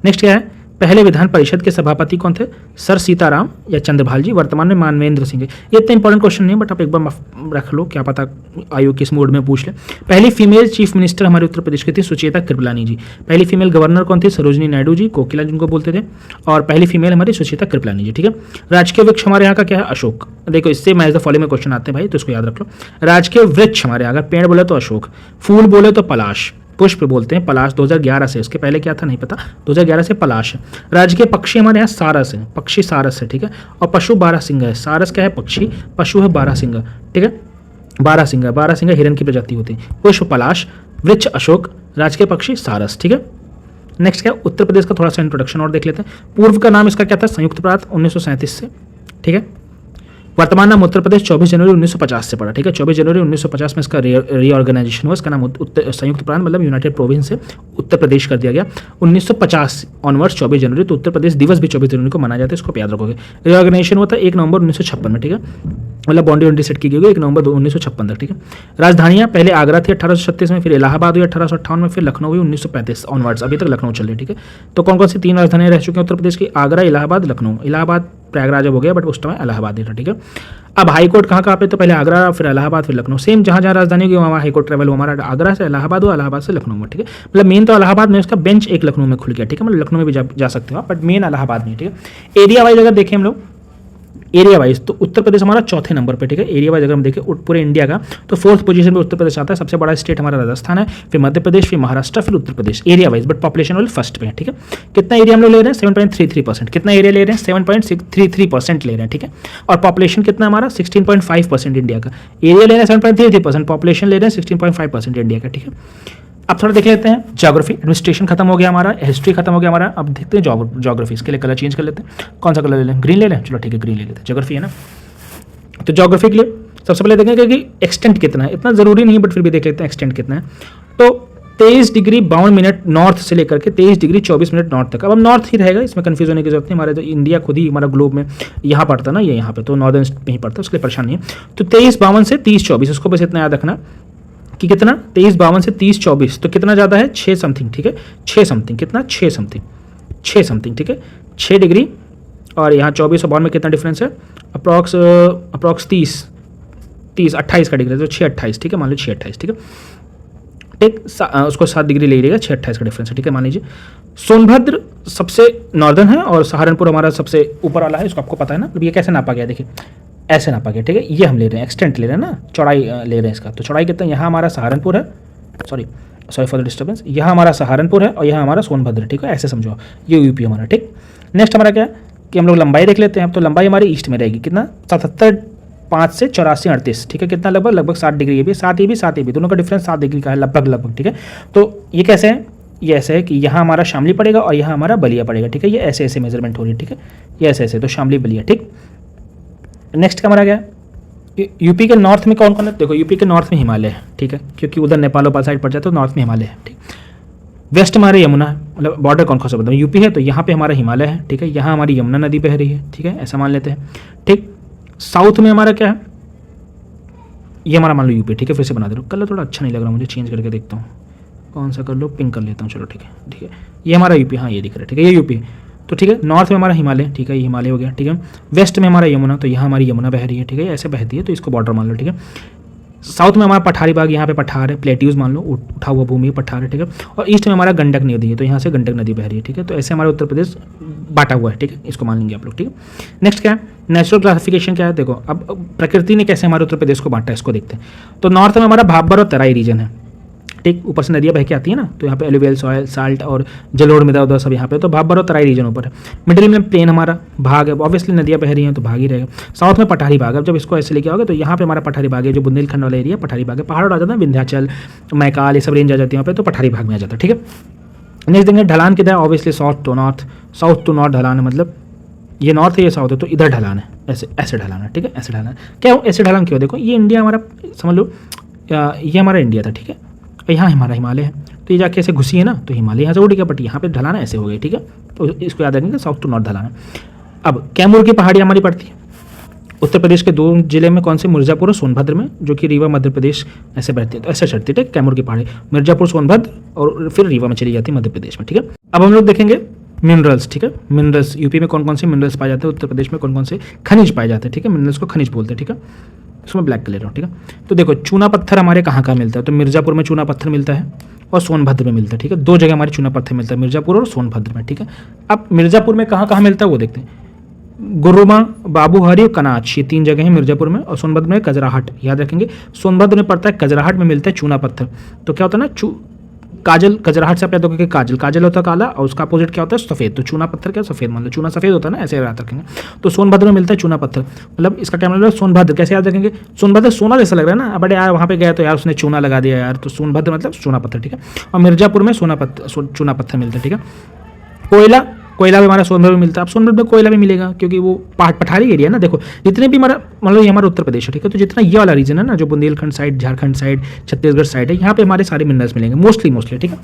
नेक्स्ट क्या है, पहले विधान परिषद के सभापति कौन थे, सर सीताराम या चंद्रभाल जी, वर्तमान में मानवेंद्र सिंह। ये इतना इंपॉर्टेंट क्वेश्चन नहीं है, बट आप एक बार रख लो, क्या पता आयोग किस मोड में पूछ ले। पहली फीमेल चीफ मिनिस्टर हमारे उत्तर प्रदेश की थी सुचेता कृपलानी जी। पहली फीमेल गवर्नर कौन थी, सरोजिनी नायडू जी, कोकिला जिनको बोलते थे, और पहली फीमेल हमारी सुचेता कृपलानी जी, ठीक है। राजकीय वृक्ष हमारे यहाँ का क्या है, अशोक। देखो इससे मैच द फॉलोइंग में क्वेश्चन आते हैं भाई, तो इसको याद रख लो। राजकीय वृक्ष हमारे यहाँ, अगर पेड़ बोले तो अशोक, फूल बोले तो पलाश, पुष्प बोलते हैं पलाश, 2011 से, इसके पहले क्या था नहीं पता, 2011 से पलाश है। राजकीय पक्षी हमारे यहाँ सारस है, पक्षी सारस है, ठीक है। और पशु बारहसिंगा है, सारस क्या है पक्षी, पशु है बारहसिंगा, ठीक है। बारहसिंगा, बारहसिंगा हिरन की प्रजाति होती है। पुष्प पलाश, वृक्ष अशोक, राजकीय पक्षी सारस, ठीक है। नेक्स्ट क्या, उत्तर प्रदेश का थोड़ा सा इंट्रोडक्शन और देख लेते हैं। पूर्व का नाम इसका क्या था, संयुक्त प्रांत, 1937 से, ठीक है। वर्तमान नाम उत्तर प्रदेश 24 जनवरी 1950 से पड़ा, ठीक है। 24 जनवरी 1950 में इसका रीऑर्गेनाइजेशन हुआ, इसका नाम संयुक्त प्रांत मतलब यूनाइटेड प्रोविंस से उत्तर प्रदेश कर दिया गया। 1950 ऑनवर्ड्स 24 जनवरी, तो उत्तर प्रदेश दिवस भी 24 जनवरी को मनाया जाता है, इसको याद रखोगे। रीऑर्गेनाइजेशन हुआ था 1 नवंबर 1956 में, ठीक है, मतलब बाउंड्री सेट की गई 1 नवंबर 1956 तक, ठीक है। राजधानियाँ पहले आगरा थी 1836 में, फिर इलाहाबाद हुई 1858 में, फिर लखनऊ हुई 1935 ऑनवर्ड्स, अभी तक लखनऊ चल रही है, ठीक है। तो कौन कौन सी 3 राजधानियाँ रह चुकी हैं उत्तर प्रदेश की, आगरा, इलाहाबाद, लखनऊ। इलाहाबाद प्रयागराज हो गया, बट उस टाइम इलाहाबाद ही था, ठीक है। अब हाईकोर्ट कहाँ पे, तो पहले आगरा, फिर इलाहाबाद, फिर लखनऊ, सेम जहाँ जहाँ राजधानी होगी वहाँ हाईकोर्ट ट्रेवल हुआ हमारा, आगरा से इलाहाबाद हुआ, इलाहाबाद से लखनऊ में, ठीक है। मतलब मेन तो इलाहाबाद में, उसका बेंच एक लखनऊ में खुल गया, ठीक है, मतलब लखनऊ में भी जा सकते हो आप, बट मेन इलाहाबाद में, ठीक है। एरिया वाइज अगर देखें हम लोग, एरिया वाइज तो उत्तर प्रदेश हमारा चौथे नंबर पे, ठीक है। एरिया वाइज अगर हम देखें पूरे इंडिया का, तो 4th पोजीशन पे उत्तर प्रदेश आता है। सबसे बड़ा स्टेट हमारा राजस्थान है, फिर मध्य प्रदेश, फिर महाराष्ट्र, फिर Uttar Pradesh area wise, but population वाले फर्स्ट पे है, ठीक है। कितना एरिया हम लोग ले रहे हैं, 7.33%। कितना एरिया ले रहे हैं, 7.33% ले रहे हैं, ठीक है। और पॉपुलेशन कितना हमारा 16.5% इंडिया का। एरिया ले रहे हैं 7.33%, पॉपुलेशन ले रहे हैं 16.5% इंडिया का, ठीक है। अब थोड़ा देख लेते हैं ज्योग्राफी, एडमिनिस्ट्रेशन खत्म हो गया हमारा, हिस्ट्री खत्म हो गया हमारा। अब देखते हैं ज्योग्राफी, इसके लिए कलर चेंज कर लेते हैं। कौन सा कलर ले लें, ग्रीन ले लें, चलो ठीक है ग्रीन ले लेते हैं, ज्योग्राफी है ना। तो ज्योग्राफी के लिए सबसे पहले देखेंगे कि एक्सटेंट कितना है, इतना जरूरी नहीं बट फिर भी देख लेते हैं एक्सटेंट कितना है। तो 23 डिग्री 52 मिनट नॉर्थ से लेकर के 23 डिग्री 24 मिनट नॉर्थ तक। अब हम नॉर्थ ही रहेगा, इसमें कंफ्यूज होने की जरूरत नहीं, हमारे तो इंडिया खुद ही हमारा ग्लोब में यहाँ पड़ता ना, ये यहाँ पे तो नॉर्दर्न में ही पड़ता है, उसके लिए परेशान नहीं है। तो 23-52 से 30-24, इसको बस इतना याद रखना कि कितना 23-52 से 30-24, तो कितना ज़्यादा है 6 समथिंग, ठीक है, 6 समथिंग, कितना 6 समथिंग, ठीक है, 6 डिग्री। और यहाँ 24 और 52 में कितना डिफरेंस है, अप्रॉक्स 28 का डिग्री, तो 6-28, ठीक है, मान लीजिए 6-28, ठीक है, ठीक। उसको 7 डिग्री ले लीजिएगा, 6-28 का डिफरेंस है, ठीक है, मान लीजिए। सोनभद्र सबसे नॉर्दर्न है और सहारनपुर हमारा सबसे ऊपर वाला है, इसको आपको पता है ना। ये कैसे नापा गया, देखिए ऐसे नापा गया, ठीक है। ये हम ले रहे हैं एक्सटेंट ले रहे हैं ना, चौड़ाई ले रहे हैं इसका, तो चौड़ाई कितना, यहाँ हमारा सहारनपुर है, सॉरी फॉर द डिस्टर्बेंस, यहाँ हमारा सहारनपुर है और यहाँ हमारा सोनभद्र, ठीक है, ऐसे समझो, ये यूपी हमारा, ठीक। नेक्स्ट हमारा क्या है कि हम लोग लंबाई देख लेते हैं। तो लंबाई हमारी ईस्ट में रहेगी, कितना 77.5 से 84-38, ठीक है, कितना लगभग 7 डिग्री, ये भी 7 ये भी दोनों का डिफरेंस 7 डिग्री का है लगभग, ठीक है। तो ये कैसे है, ये ऐसा है कि यहाँ हमारा शामली पड़ेगा और यहाँ हमारा बलिया पड़ेगा, ठीक है। ये ऐसे ऐसे मेजरमेंट हो रही है, ठीक है, ये ऐसे ऐसे, तो शामली बलिया, ठीक। नेक्स्ट का हमारा क्या है, यूपी के नॉर्थ में कौन कौन है, देखो यूपी के नॉर्थ में हिमालय है, ठीक है, क्योंकि उधर नेपाल वोपाल साइड पड़ जाता है तो नॉर्थ में हिमालय है, ठीक। वेस्ट हमारे यमुना है, मतलब बॉर्डर कौन कौन सा बताऊँ, यूपी है तो यहाँ पे हमारा हिमालय है, ठीक है, यहाँ हमारी यमुना नदी बह रही है, ठीक है, ऐसा मान लेते हैं, ठीक। साउथ में हमारा क्या है, ये हमारा मान लो यूपी, ठीक है, फिर से बना दे रहा हूँ, कलर थोड़ा अच्छा नहीं लग रहा मुझे, चेंज करके देखता हूँ कौन सा कर लो, पिंक कर लेता हूँ, चलो ठीक है, ठीक है, ये हमारा यूपी, हाँ ये दिख रहा है, ठीक है, ये यूपी, तो ठीक है। नॉर्थ में हमारा हिमालय, ठीक है, ये हिमालय हो गया, ठीक है। वेस्ट में हमारा यमुना, तो यहाँ हमारी यमुना बह रही है, ठीक है, ऐसे बहती है तो इसको बॉर्डर मान लो, ठीक है। साउथ में हमारा पठारी बाग, यहाँ पे पठार है, प्लेट्यूज मान लो, उठा हुआ भूमि पठार है, ठीक है। और ईस्ट में हमारा गंडक नदी है, तो यहाँ से गंडक नदी बह रही है, ठीक है। तो ऐसे हमारा उत्तर प्रदेश बांटा हुआ है, ठीक है, इसको मान लेंगे आप लोग, ठीक है। नेक्स्ट क्या है, नेचुरल क्लासिफिकेशन क्या है, देखो अब प्रकृति ने कैसे हमारे उत्तर प्रदेश को बांटा है इसको देखते हैं। तो नॉर्थ में हमारा भाबर और तराई रीजन है, ठीक, ऊपर से नदियाँ बह के आती है ना, तो यहाँ पे एलुवियल सॉयल, साल्ट और जलोढ़ मृदा उधर सब यहाँ पे, तो भाबर और तराई रीजन ऊपर है। मिडिल में प्लेन हमारा भाग है, ऑब्वियसली नदियाँ बह रही हैं तो भाग ही रहेगा। साउथ में पठारी भाग है, जब इसको ऐसे लेके आओगे तो यहाँ पे हमारा पठारी भाग है, जो बुंदेलखंड वाला एरिया पठारी भाग है, पहाड़ आ जाता है, विंध्याचल, मैकाल, ये सब रेंज आ जाती है यहाँ पे, तो पठारी भाग में आ जाता है, ठीक है। नेक्स्ट देंगे ढलान किधर है, ऑब्वियसली साउथ टू नॉर्थ ढलान है, मतलब ये नॉर्थ है ये साउथ है, तो इधर ढलान है, ऐसे ऐसे ढलान है, ठीक है, ऐसे ढलान है। क्या ऐसे ढलान क्यों, देखो ये इंडिया हमारा, समझ लो ये हमारा इंडिया था, ठीक है, और यहाँ हमारा हिमालय है, तो ये जाके ऐसे घुसी है ना, तो हिमालय यहाँ से उड़ गया, बट यहाँ पे ढलाना ऐसे हो गया, ठीक है, तो इसको याद रखेंगे, साउथ टू नॉर्थ ढलाना। अब कैमूर की पहाड़ी हमारी पड़ती है उत्तर प्रदेश के 2 जिले में, कौन से, मिर्जापुर और सोनभद्र में, जो कि रीवा मध्य प्रदेश ऐसे बहती है, तो ऐसे चढ़ती है, ठीक, कैमूर की पहाड़ी मिर्जापुर सोनभद्र और फिर रीवा में चली जाती है मध्य प्रदेश में, ठीक है। अब हम लोग देखेंगे मिनरल्स, ठीक है, मिनरल्स यूपी में कौन कौन से मिनरल्स पाए जाते हैं, उत्तर प्रदेश में कौन कौन से खनिज पाए जाते हैं, ठीक है, मिनरल्स को खनिज बोलते हैं, ठीक है। इसको मैं ब्लैक कर ले रहा हूँ, ठीक है। तो देखो चूना पत्थर हमारे कहाँ कहाँ मिलता है, तो मिर्जापुर में चूना पत्थर मिलता है और सोनभद्र में मिलता है, ठीक है, 2 जगह हमारे चूना पत्थर मिलता है, मिर्जापुर और सोनभद्र में, ठीक है। अब मिर्जापुर में कहाँ कहाँ मिलता है वो देखते हैं, गुरुमा, बाबूहरी और कनाच, ये 3 जगह हैं मिर्जापुर में, और सोनभद्र में कजराहट, याद रखेंगे, सोनभद्र में पड़ता है, कजराहट में मिलता है चूना पत्थर। तो क्या होता है ना, काजल, कजराहट से आप याद होगा कि काजल, काजल होता है काला, और उसका अपोजिट क्या होता है, सफेद, तो चूना पत्थर क्या, सफेद, मतलब चूना सफेद होता है ना, ऐसे याद रखेंगे। तो सोनभद्र में मिलता है चूना पत्थर, मतलब इसका क्या मतलब, सोनभद्र कैसे याद रखेंगे, सोनभद्र सोना जैसा लग रहा है ना, बट यार वहाँ पे गया तो यार उसने चूना लगा दिया यार, तो सोनभद्र मतलब चूना पत्थर, ठीक है। और मिर्जापुर में चूना पत्थर मिलता है, ठीक है। कोयला भी हमारा सोनभद्र में मिलता है। अब सोनभद्र में कोयला भी मिलेगा क्योंकि वो पठारी एरिया है ना, देखो जितने भी हमारा, मतलब ये हमारा उत्तर प्रदेश है, ठीक है, तो जितना ये वाला रीजन है ना, जो Bundelkhand side, Jharkhand side, Chhattisgarh side है, यहाँ पे हमारे सारे मिनरल्स मिलेंगे मोस्टली, ठीक है।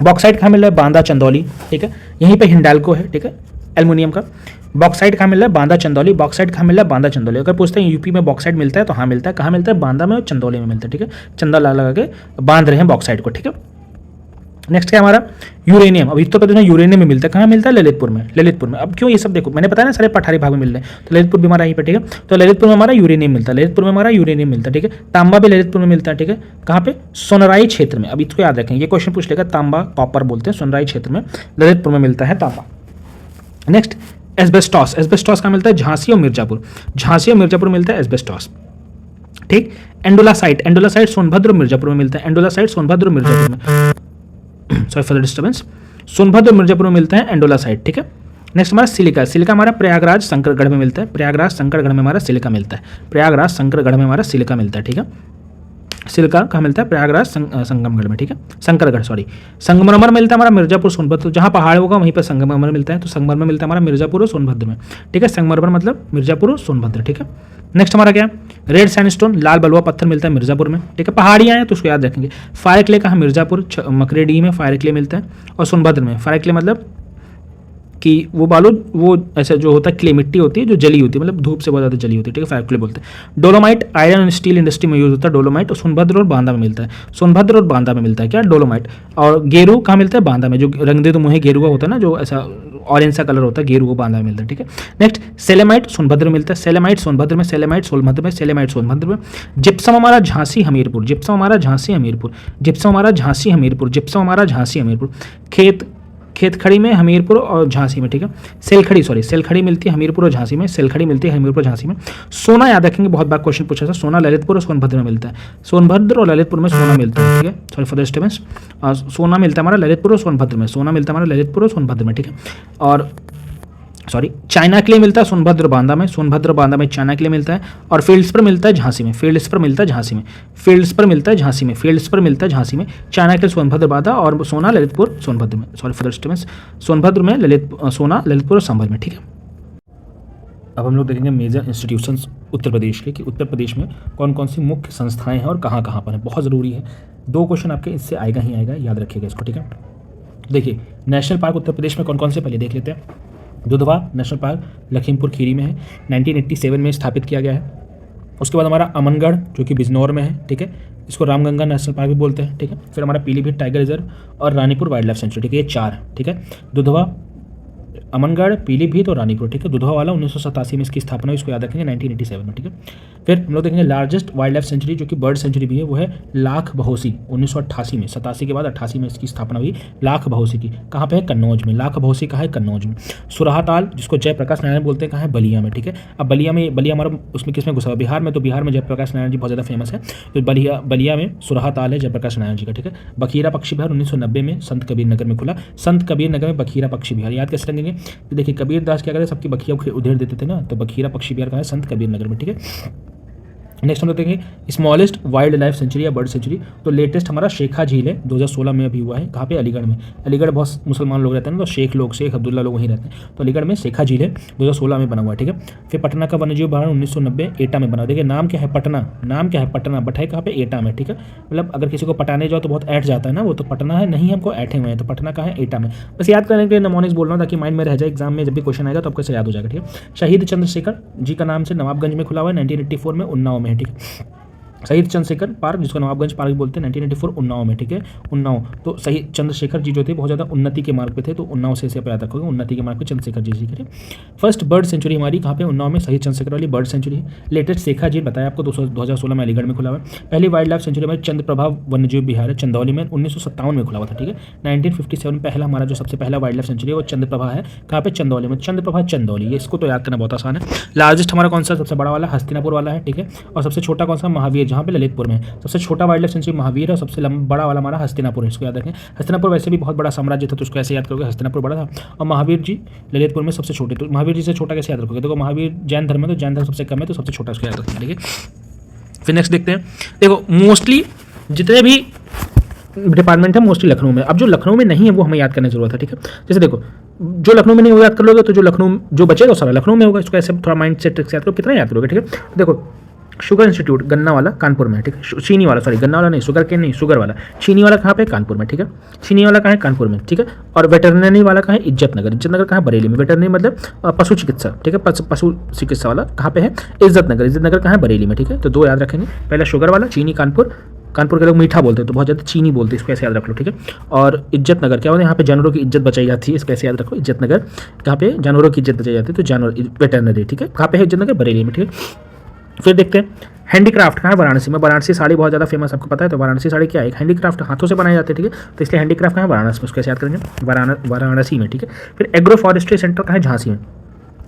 बॉक्साइट कहाँ मिल रहा है, बांदा चंदौली, ठीक है, यहीं पे हिंडाल्को है, ठीक है, एल्युमिनियम का। बॉक्साइट कहाँ मिल रहा है, बांदा चंदौली, बॉक्साइट कहाँ मिल रहा है, बांदा चंदौली। अगर पूछते हैं यूपी में बॉक्साइट मिलता है तो हाँ मिलता है, कहाँ मिलता है, बांदा में और चंदौली में मिलता है, ठीक है, चंदा लगा के बांध रहे हैं बॉक्साइट को, ठीक है। नेक्स्ट क्या हमारा, यूरेनियम। अब उत्तर प्रदेश में यूरेनियम में मिलता है, कहाँ मिलता है, ललितपुर में। अब क्यों ये सब देखो, मैंने बताया ना सारे पठारी भाग में मिल रहे हैं, तो ललितपुर भी हमारा यहीं पे, ठीक है। तो ललितपुर में हमारा यूरेनियम मिलता है, ठीक है। तांबा भी ललितपुर में मिलता है, ठीक है, कहाँ पे, सोनराई क्षेत्र में। अब इसको याद रखें, ये क्वेश्चन पूछ लेगा, तांबा कॉपर बोलते हैं, सोनराई क्षेत्र में ललितपुर में मिलता है तांबा। नेक्स्ट एस्बेस्टॉस कहाँ मिलता है, झांसी और मिर्जापुर मिलता है एस्बेस्टॉस, ठीक। एंडोलासाइट सोनभद्र और मिर्जापुर में मिलता है, sorry for the disturbance, Sonbhadra और मिर्जापुर में मिलता है एंडोलासाइट, ठीक है। नेक्स्ट हमारा सिलिका हमारा प्रयागराज शंकरगढ़ में मिलता है, में हमारा सिलिका मिलता है, ठीक है। सिलिका कहाँ मिलता है, प्रयागराज संगमगढ़ में, ठीक है, संगमरमर मिलता है हमारा मिर्जापुर सोनभद्र, तो जहाँ पहाड़ होगा वहीं पर संगमरमर मिलता है, तो संगमरमर मिलता है हमारा मिर्जापुर और सोनभद्र में, ठीक है। संगमरमर मतलब मिर्जापुर और सोनभद्र, ठीक है। नेक्स्ट हमारा क्या है, रेड सैंडस्टोन, लाल बलुआ पत्थर मिलता है मिर्जापुर में, ठीक है, पहाड़ियाँ हैं तो उसको याद रखेंगे। फायर क्ले कहाँ, मिर्जापुर, मकरेडी में फायर क्ले मिलता है, और सोनभद्र में फायर क्ले मतलब कि वो बालू, वो ऐसा जो होता है क्ले, मिट्टी होती है जो जली होती है, मतलब धूप से बहुत ज़्यादा जली होती है, ठीक है, फायर क्ले बोलते हैं। Dolomite iron and steel industry में यूज होता है डोलोमाइट, और सोनभद्र और बांदा में मिलता है, क्या, डोलोमाइट। और गेरू कहाँ मिलता है, बांदा में, जो रंगदे तो मुँह गेरुआ होता है ना, जो ऐसा ऑरेंज सा कलर होता है, गेरू वो बांदा में मिलता है, ठीक है। नेक्स्ट सेलेमाइट सोनभद्र में मिलता है, सेलेमाइट सोनभद्र में। जिप्सम हमारा झांसी हमीरपुर, खेत खड़ी में हमीरपुर और झांसी में, ठीक है। सेलखड़ी मिलती है हमीरपुर और झांसी में, सोना याद रखेंगे, बहुत बार क्वेश्चन पूछा था, सोना ललितपुर और सोनभद्र में मिलता है, सोनभद्र और ललितपुर में सोना मिलता है, ठीक है, सॉरी फॉर द डिस्टर्बेंस। सोना मिलता है हमारा ललितपुर और सोनभद्र में, ठीक है। और चाइना के लिए मिलता है सोनभद्र बांदा में, सोनभद्र बांदा में चाइना के लिए मिलता है। और फील्ड्स पर मिलता है झांसी में, फील्ड्स पर मिलता है झांसी में, फील्ड्स पर मिलता है झांसी में, फील्ड्स पर मिलता है झांसी में। चाइना के लिए सोनभद्र बांदा और सोना ललितपुर सोनभद्र में, sorry for the disturbance, Sonbhadra में सोना ललितपुर और संभल में, ठीक है। अब हम लोग देखेंगे मेजर इंस्टीट्यूशंस उत्तर प्रदेश के, कि उत्तर प्रदेश में कौन कौन सी मुख्य संस्थाएं हैं और कहाँ कहाँ पर हैं। बहुत ज़रूरी है, 2 क्वेश्चन आपके इससे आएगा ही आएगा, याद रखिएगा इसको, ठीक है। देखिए नेशनल पार्क उत्तर प्रदेश में कौन कौन से पहले देख लेते हैं। दुधवा नेशनल पार्क लखीमपुर खीरी में है, 1987 में स्थापित किया गया है। उसके बाद हमारा अमनगढ़ जो कि बिजनौर में है, ठीक है, इसको रामगंगा नेशनल पार्क भी बोलते हैं, ठीक है। फिर हमारा पीलीभीत टाइगर रिजर्व और रानीपुर वाइल्ड लाइफ सेंचुरी, ठीक है, ये 4 है, ठीक है। दुधवा, अमनगढ़, पीलीभीत और रानीपुर, ठीक है। दुधवा वाला 1987 में इसकी स्थापना हुई, इसको याद रखेंगे, 1987 में, ठीक है। फिर हम लोग देखेंगे लार्जेस्ट वाइल्ड लाइफ सेंचुरी जो कि बर्ड सेंचुरी भी है, वो है लाख बहोसी, 1988 में, 87 के बाद 88 में इसकी स्थापना हुई लाख बहोसी की। कहाँ पे है? कन्नौज में। लाख बहोसी कहाँ है? कन्नौज में। सुराहाताल जिसको जयप्रकाश नारायण बोलते हैं, कहाँ है? बलिया में, ठीक है। अब बलिया हमारा उसमें किसमें घुसा हुआ? बिहार में। तो बिहार में जयप्रकाश नारायण जी बहुत ज़्यादा फेमस है, तो बलिया में सुराहाताल है जयप्रकाश नारायण जी का, ठीक है। बखीरा पक्षी विहार 1990 में संत कबीर नगर में खुला, संत कबीर नगर में बखीरा पक्षी विहार। याद कैसे रखेंगे? तो देखिए कबीर दास क्या करते, सबकी बखिया उधेड़ देते थे ना, तो बखीरा पक्षी विहार कहाँ है? संत कबीर नगर में, ठीक है। नेक्स्ट हम लोग देखेंगे स्मॉलेस्ट वाइल्ड लाइफ सेंचुरी या बर्ड सेंचुरी। तो लेटेस्ट हमारा शेखा झील है, 2016 में अभी हुआ है। कहाँ पे? अलीगढ़ में। अलीगढ़ बहुत मुसलमान लोग रहते हैं ना, तो शेख अब्दुल्ला लोग वहीं रहते हैं, तो अलीगढ़ में शेखा झील है, 2016 में बना हुआ है, ठीक है। फिर पटना का वन्यजीव अभयारण्य 1990 एटा में बना। देखिए नाम क्या है? पटना, नाम क्या है? पटना, बट है कहाँ पे? एटा में, ठीक है। मतलब अगर किसी को पटाने जाओ तो बहुत ऐठ जाता है ना, वो तो पटना है, नहीं हमको ऐठे हुए हैं, तो पटना का है? एटा में। बस याद करने के लिए नमोनिक्स बोल रहा हूँ ताकि माइंड में रह जाए, एग्जाम में जब भी क्वेश्चन आएगा तो आपको याद हो जाएगा, ठीक है। शहीद चंद्रशेखर जी का नाम से नवाबगंज में खुला हुआ है, 1984 में उन्नाव में है, ठीक है। शहीद चंद्रशेखर पार्क जिसको नवाबगंज पार्क बोलते हैं, 1984 उन्नाव में, ठीक है। उन्नाव, तो शहीद चंद्रशेखर जी जो थे बहुत ज़्यादा उन्नति के मार्ग पे थे, तो उन्नाव से इसे आप याद रखोगे, उन्नति के मार्ग पे चंद्रशेखर जी ठीक है। फर्स्ट बर्ड सेंचुरी हमारी कहाँ पे? उन्नाव में, शहीद चंद्रशेखर वाली बर्ड सेंचुरी है। लेटेस्ट शेखा झील बताया आपको 2016 में अलीगढ़ में खुला हुआ है। पहली वाइल्ड लाइफ सेंचुरी हमारी चंद्रप्रभा वन्यजीव विहार है, चंदौली में, 1957 में खुला हुआ था, ठीक है। 1957 में पहला हमारा जो सबसे पहला वाइल्ड लाइफ सेंचुरी है वो चंद्रप्रभा है। कहाँ पे? चंदौली में। चंद्रप्रभा चंदौली, ये इसको तो याद करना बहुत आसान है। लार्जेस्ट हमारा कौन सा? सबसे बड़ा वाला हस्तिनापुर वाला है, ठीक है। और सबसे छोटा कौन सा? महावीर, जहाँ पे ललितपुर में। सबसे छोटा वाइल्ड लाइफ सेंचुरी महावीर है और सबसे बड़ा वाला हमारा हस्तिनापुर है, इसको याद रखें। हस्तिनापुर वैसे भी बहुत बड़ा साम्राज्य था, तो उसको ऐसे याद करोगे, हस्तिनापुर बड़ा था और महावीर जी ललितपुर में सबसे छोटे। तो महावीर जी से छोटा कैसे याद रखोगे? देखो महावीर जैन धर्म है, तो जैन धर्म सबसे कम है, तो सबसे छोटा उसको याद रखेंगे, ठीक है। फिर नेक्स्ट देखते हैं। देखो मोस्टली जितने भी डिपार्टमेंट है मोस्टली लखनऊ में। अब जो लखनऊ में नहीं है वो हमें याद करने की जरूरत है, ठीक है। जैसे देखो जो लखनऊ में नहीं वो याद कर लोगे तो जो लखनऊ जो बचेगा सारा लखनऊ में होगा, इसको ऐसे थोड़ा माइंड सेट से याद करो, कितना याद करोगे, ठीक है। देखो शुगर इंस्टीट्यूट गन्ना वाला कानपुर में है, ठीक है। चीनी वाला, सॉरी गन्ना वाला नहीं, शुगर केन नहीं, शुगर वाला। चीनी वाला कहाँ पे? कानपुर में, ठीक है। चीनी वाला कहाँ है? कानपुर में, ठीक है। और वेटरनरी वाला कहाँ है? इज्जतनगर। इज्जतनगर कहाँ है? बरेली में। वेटरनरी मतलब पशु चिकित्सा, ठीक है। पशु चिकित्सा वाला कहाँ पे है? इज्जतनगर। इज्जतनगर कहाँ है? बरेली में, ठीक है। तो 2 याद रखेंगे, पहला शुगर वाला, चीनी कानपुर। कानपुर के लोग मीठा बोलते हैं तो बहुत ज़्यादा चीनी बोलते हैं, इसको ऐसे याद रख लो, ठीक है। और इज्जतनगर क्या होता है? यहाँ पे जानवरों की इज्जत बचाई जाती है, इसको ऐसे याद रखो, इज्जतनगर। कहाँ पे? जानवरों की इज्जत बचाई जाती है, तो जानवर वेटरनरी, ठीक है। कहाँ पे है? इज्जतनगर, बरेली में, ठीक है। फिर देखते हैं हैंडीक्राफ्ट कहाँ है? वाराणसी में। वाराणसी साड़ी बहुत ज़्यादा फेमस, आपको पता है। तो वाराणसी साड़ी क्या है? एक हैंडीक्राफ्ट, हाथों से बनाए जाते हैं, ठीक है। तो इसलिए हैंडीक्राफ्ट कहाँ है? वाराणसी में, उसको कैसे याद करेंगे? वाराणसी में, ठीक है। फिर एग्रो फॉरेस्ट्री सेंटर कहाँ है? झांसी में।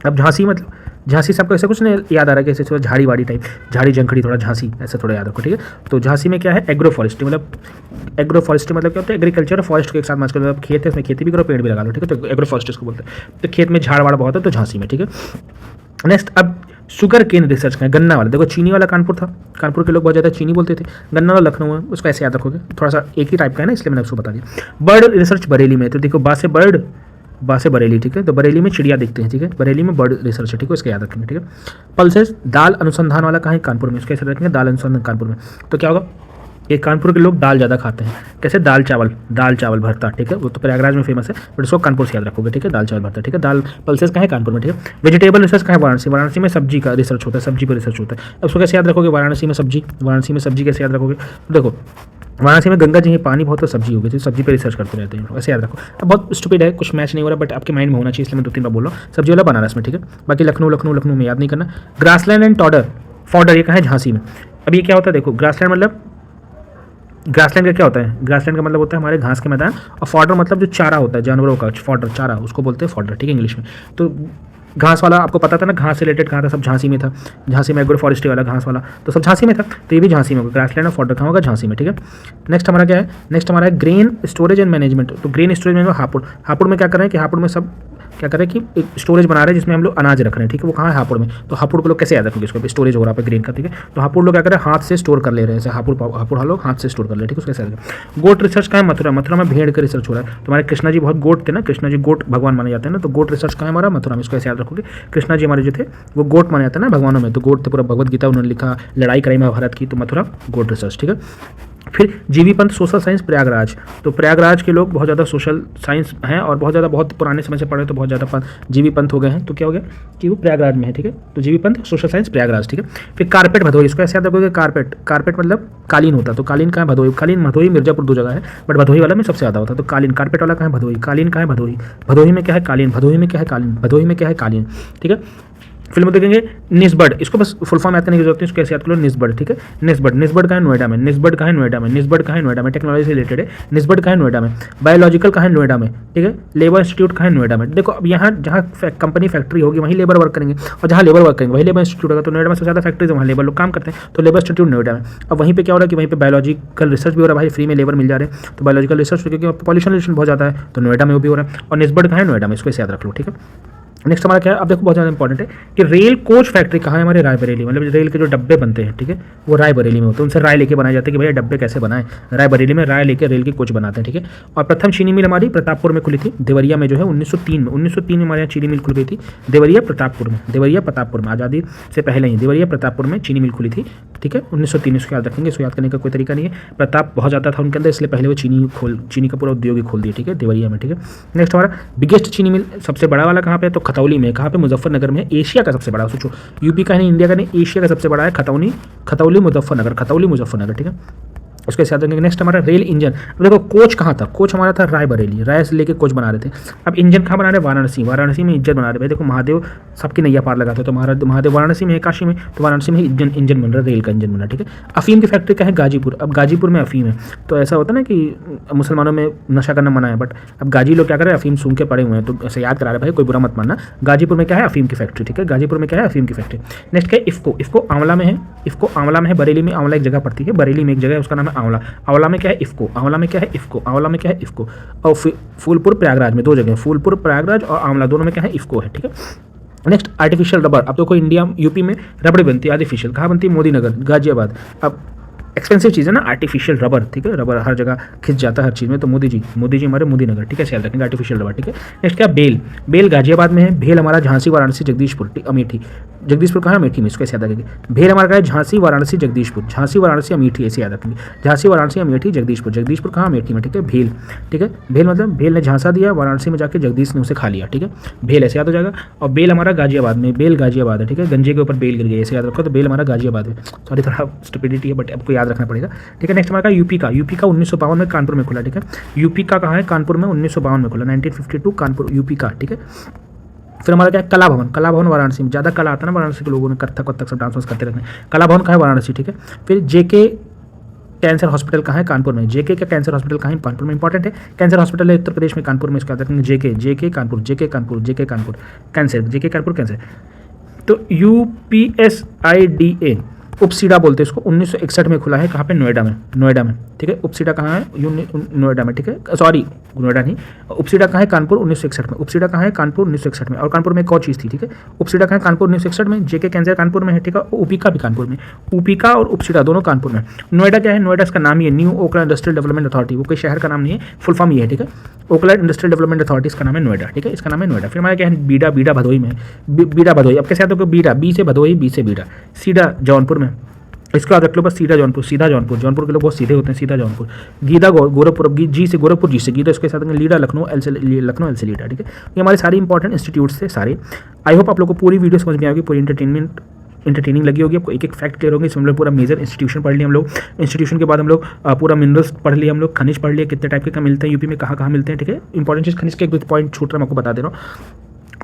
अब झांसी मतलब झांसी से आपको ऐसा कुछ नहीं याद आ रहा है कि ऐसे थोड़ा झाड़ी वाड़ी टाइप, झाड़ी जंखड़ी थोड़ा झांसी ऐसा थोड़ा याद रखो, ठीक है। तो झांसी में क्या है? एग्रो फॉरेस्ट्री मतलब क्या होता है? एग्रीकल्चर और फॉरेस्ट को एक साथ मैच करो, मतलब खेत है उसमें खेती भी करो, पेड़ भी लगा लो, ठीक है। तो एग्रो फॉरेस्ट्री को बोलते हैं। तो खेत में झाड़ वाड़ बहुत है, तो झांसी में, ठीक है। नेक्स्ट अब शुगर केन रिसर्च का है, गन्ना वाला। देखो चीनी वाला कानपुर था, कानपुर के लोग बहुत ज़्यादा चीनी बोलते थे। गन्ना वाला लखनऊ है, उसको ऐसे याद रखोगे, थोड़ा सा एक ही टाइप का है ना, इसलिए मैंने उसको बता दिया। बर्ड रिसर्च बरेली में। तो देखो बासे बरेली, ठीक है। तो बरेली में चिड़िया देखते हैं, ठीक है। बरेली में बर्ड रिसर्च है, ठीक है, इसका याद रखेंगे, ठीक है। पल्सेस दाल अनुसंधान वाला कहाँ है? कानपुर में, इसको ऐसे रखेंगे, दाल अनुसंधान कानपुर में। तो क्या होगा? ये कानपुर के लोग दाल ज़्यादा खाते हैं, कैसे? दाल चावल भरता, ठीक है। वो तो प्रयागराज में फेमस है, बट इसको कानपुर से याद रखोगे, ठीक है। दाल चावल भरता, ठीक है। दाल पल्सेस कहाँ है? कानपुर में, ठीक है। वेजिटेबल रिसर्च कहाँ है? वाराणसी में सब्जी का रिसर्च होता है, सब्जी पर रिसर्च होता है। अब उसको कैसे याद रखोगे? वाराणसी में सब्जी कैसे याद रखोगे? तो देखो वाराणसी में गंगा जी है, पानी बहुत, तो सब्जी होगी, तो सब्जी पे रिसर्च करते रहते हैं, ऐसे याद रखो। अब बहुत स्टूपिड है, कुछ मैच नहीं हो रहा, बट आपके माइंड में होना चाहिए, इसलिए मैं 2-3 बार बोल रहा हूँ। सब्जी वाला बनारस में, ठीक है। बाकी लखनऊ में याद नहीं करना। ग्रासलैंड एंड फॉडर ये कहाँ है? झांसी में। अब ये क्या होता है? देखो ग्रासलैंड का क्या होता है? ग्रासलैंड का मतलब होता है हमारे घास के मैदान, और फॉडर मतलब जो चारा होता है जानवरों का, फॉडर चारा, उसको बोलते हैं फॉडर, ठीक है, इंग्लिश में। तो घास वाला आपको पता था ना, घास से रिलेटेड कहाँ था? सब झांसी में था। झांसी में एग्रो फॉरेस्ट्री वाला घास वाला, तो सब झांसी में था, तो ये भी झांसी में होगा। ग्रासलैंड और फॉडर कहाँ होगा? झांसी में, ठीक है। नेक्स्ट हमारा क्या है? नेक्स्ट हमारा है ग्रेन स्टोरेज एंड मैनेजमेंट। तो ग्रेन स्टोरेज में हापुड़ में क्या कर रहे हैं कि हापुड़ में सब क्या कर रहे हैं कि एक स्टोरेज बना रहे हैं जिसमें हम लोग अनाज रख रहे हैं, ठीक है। वो कहाँ है? हापुड़ में। तो हापुड़ को लोग कैसे याद रखेंगे? इसको स्टोरेज हो रहा है ग्रेन का, ठीक है। तो हापुड़ लोग क्या कर रहे हैं? हाथ से स्टोर कर ले रहे हैं, जैसे हापुड़ लोग हाथ से स्टोर कर ले रहे हैं, ठीक है। उसको कैसे याद? गोट रिसर्च कहाँ है? मथुरा। मथुरा में भेड़ का रिसर्च हो रहा है। तुम्हारे कृष्णा जी बहुत गोट थे ना, कृष्णा जी गोट भगवान माने जाते हैं ना, तो गोट रिसर्च कहाँ है? हमारा मथुरा में। इसको ऐसे याद रखोगे, कृष्णा जी हमारे जो थे वो गोट माने जाते हैं ना भगवानों में, तो गोट थे, पूरा भगवत गीता उन्होंने लिखा, लड़ाई कराई महाभारत की, तो मथुरा गोट रिसर्च, ठीक है। फिर जीवी पंत सोशल साइंस प्रयागराज। तो प्रयागराज के लोग बहुत ज़्यादा सोशल साइंस हैं और बहुत पुराने समय से पढ़े, तो बहुत ज़्यादा जीवी पंत हो गए हैं, तो क्या हो गया कि वो प्रयागराज में है, ठीक है। तो जीवी पंत सोशल साइंस प्रयागराज, ठीक है। फिर कारपेट भदोही, इसको ऐसे याद रखोगे, कारपेट मतलब कालीन होता है, तो कालीन कहाँ है? भदोही। कालीन भदोही मिर्जापुर 2 जगह है, बट भदोही वाला में सबसे ज़्यादा होता है, तो कालीन कारपेट वाला कहाँ है? भदोही। कालीन कहाँ है? भदोही। भदोही में क्या है? कालीन। भदोही में क्या है? कालीन। भदोही में क्या है? कालीन, ठीक है। फिल्म देखेंगे निस्बर्ड, इसको बस फुल फॉर्म याद करने की जरूरत है, इसको कैसे याद करो? निस्बर्ड, ठीक है। निस्बर्ड का है? नोएडा में। निस्बर्ड का है? नोएडा में। निस्बर्ड का है? नोएडा में। टेक्नोलॉजी से रिलेटेड है। निस्बर्ड का है? नोएडा में। बायोलॉजिकल का है? नोएडा में, ठीक है। लेबर इंस्टीट्यूट का है? नोएडा में। देखो अब यहाँ जहाँ कंपनी फैक्ट्री होगी वहीं लेबर वर्क करेंगे, और जहाँ लेबर वर्क करेंगे वही लेबर इंस्टीट्यूट होगा, तो नोएडा में सबसे ज़्यादा फैक्ट्रीज है, वहाँ लेबर लोग काम करते हैं, तो लेबर इंस्टीट्यूट नोएडा में। अब वहीं पे क्या हो रहा है कि वहीं पे बायोलॉजिकल रिसर्च भी हो रहा है, भाई फ्री में लेबर मिल जा रहे हैं, तो बायोलॉजिकल रिसर्च क्योंकि पॉल्यूशन बहुत ज़्यादा है, तो नोएडा में वो भी हो रहा है। और निस्बर्ड का है? नोएडा में, इसको ऐसे याद रख लो, ठीक है। नेक्स्ट हमारा क्या है? अब देखो बहुत ज़्यादा इंपॉर्टेंट है कि रेल कोच फैक्ट्री कहाँ है? हमारे रायबरेली, मतलब रेल के जो डब्बे बनते हैं, ठीक है, वो रायबरेली में होते हैं। उनसे राय लेके बनाए जाते हैं कि भैया डब्बे कैसे बनाएं, रायबरेली में राय लेके रेल के कोच बनाते हैं, ठीक है। और प्रथम चीनी मिल हमारी प्रतापपुर में खुली थी, देवरिया में जो है 1903 में। 1903 में हमारे यहाँ चीनी मिल खुल गई थी, देवरिया प्रतापपुर में, आज़ादी से पहले ही देवरिया प्रतापपुर में चीनी मिल खुली थी, ठीक है। 1903, इसको याद रखेंगे, इसको याद करने का कोई तरीका नहीं है। प्रताप बहुत ज़्यादा था उनके अंदर, इसलिए पहले वो चीनी का पूरा उद्योग ही खोल दिया, ठीक है, देवरिया में, ठीक है। नेक्स्ट हमारा बिगेस्ट चीनी मिल सबसे बड़ा वाला कहाँ पे? तो खतौली में। कहाँ पे? मुजफ्फरनगर में। एशिया का सबसे बड़ा, सोचो यूपी का नहीं, इंडिया का नहीं, एशिया का सबसे बड़ा है खतौली मुजफ्फरनगर, ठीक है। उसके साथ देखेंगे नेक्स्ट हमारा रेल इंजन। देखो कोच कहाँ था? कोच हमारा था रायबरेली, राय से लेके कोच बना रहे थे। अब इंजन कहाँ बना रहे? वाराणसी में इंजन बना रहे। भाई देखो महादेव सबकी नैया पार लगाते हैं, तो महादेव वाराणसी में है, काशी में, तो वाराणसी में इंजन बन रहा है, रेल का इंजन बन रहा है, ठीक है। अफीम की फैक्ट्री का है? गाजीपुर। अब गाजीपुर में अफीम है, तो ऐसा होता है ना कि मुसलमानों में नशा करना मना है, बट अब गाजी लोग क्या कर रहे हैं? अफीम सूंघ के पड़े हुए हैं, तो ऐसे याद करा रहे भाई, कोई बुरा मत मानना। गाजीपुर में क्या है? अफीम की फैक्ट्री, ठीक है। गाजीपुर में क्या है? अफीम की फैक्ट्री। नेक्स्ट क्या है? इफ्को आंवला में है, बरेली में आंवला एक जगह पड़ती है, बरेली में एक जगह है, उसका नाम है आंवला में क्या है? इफ्को। और फूलपुर प्रयागराज में 2 जगह, फूलपुर प्रयागराज और आंवला दोनों में क्या है? इफ्को है, ठीक है। Next artificial rubber. अब देखो इंडिया यूपी में रबड़ बनती है आर्टिफिशियल, कहाँ बनती है? मोदीनगर, गाजियाबाद। अब एक्सपेंसिव चीज़ है ना आर्टिफिशियल रबर, ठीक है, रबर हर जगह खिंच जाता है हर चीज़ में, तो मोदी जी हमारे मोदीनगर, ठीक है, याद रखेंगे आर्टिफिशियल रबर, ठीक है। नेक्स्ट क्या? बेल गाजियाबाद में है, भेल हमारा झांसी वाराणसी जगदीशपुर कहाँ? अमेठी में, इसको ऐसे याद रखेंगे। भेल हमारा क्या है? झांसी वाराणसी अमेठी, ऐसे याद रखेंगे, झांसी वाराणसी अमेठी जगदीशपुर कहाँ? अमेठी में, ठीक है। भेल, ठीक है, भेल मतलब भेल ने झांसा दिया, वाराणसी में जाके जगदीश ने उसे खा लिया, ठीक है, भेल ऐसे याद हो जाएगा। और बेल हमारा गाजियाबाद में, है, ठीक है, गंजे के ऊपर बेल गिर गई, ऐसे याद रखो, तो बेल हमारा गाजियाबाद है। सॉरी थोड़ा स्टुपिडिटी है, बट आपको याद रखना पड़ेगा, ठीक है। नेक्स्ट हमारा यूपी का 1952 में कानपुर में खुला, ठीक है। यूपी का कहाँ है? कानपुर में 1952 में खुला, 1952 कानपुर यूपी का, ठीक है। फिर हमारा क्या है? कला भवन वाराणसी में, ज़्यादा कला आता है ना वाराणसी के लोगों ने, कथक सब डांस करते रहते हैं। कला भवन कहाँ है? वाराणसी, ठीक है। फिर जेके कैंसर हॉस्पिटल कहाँ है? कानपुर में। जेके का कैंसर हॉस्पिटल कहाँ है? कानपुर में, इंपॉर्टेंट है। कैंसर हॉस्पिटल है उत्तर प्रदेश में, कानपुर में, इसका याद रखेंगे। जेके कानपुर कैंसर। तो UPSIDA उपसीडा बोलते हैं इसको, 1961 में खुला है, कहाँ पे? नोएडा में, ठीक है। उपसीडा कहाँ है? नोएडा में, ठीक है, सॉरी नोएडा नहीं, उपसीडा कहाँ है? कानपुर 1961 में। उपसीडा कहाँ है? कानपुर 1961 में। और कानपुर में एक और चीज़ थी, ठीक है, उपसीडा कहाँ है? कानपुर 1961 में। जेके कैंसर कानपुर में है, ठीक है। उपिका भी कानपुर में, उपिका और उपसीडा दोनों कानपुर में। नोएडा क्या है? नोएडा इसका नाम ही है, new Oakland industrial development authority, वो कोई शहर का नाम नहीं है, फुल फॉर्म ये है, ठीक है, ओकलैंड इंडस्ट्रियल डेवलपमेंट अथॉरिटी, इसका नाम है नोएडा, ठीक है, इसका नाम है नोएडा। फिर हमारा क्या है? बीडा भदोही में, बीडा भदोही। अब कैसे आता है? बीडा, बी से भदोही, बी से बीडा। सीधा जौनपुर में, इसको याद रख लो बस, सीधा जौनपुर के लोग बहुत सीधे होते हैं, सीधा जौनपुर। गीदा गोरखपुर, जी से गीदा, इसके साथ लीडा लखनऊ, एल से लीडा, ठीक है। ये हमारे सारे इंपॉर्टेंट इंस्टीट्यूट्स थे सारे। आई होप आप लोग को पूरी वीडियो समझ में आएगी, पूरी इंटरटेनिंग लगी होगी, आपको एक एक फैक्ट क्लियर होंगे। इसमें हम लोग पूरा मेजर इंस्टीट्यूशन पढ़ लिया हम लोग, इंस्टीट्यूशन के बाद हम लोग पूरा मिनरल्स पढ़ लिया हम लोग, खनिज पढ़ लिया, कितने टाइप के मिलते हैं यूपी में, कहाँ मिलते हैं, ठीक है। इंपॉर्टेंट चीज़ खनिज के एक 2 पॉइंट छूट रहा, मैं आपको बता दे रहा हूँ।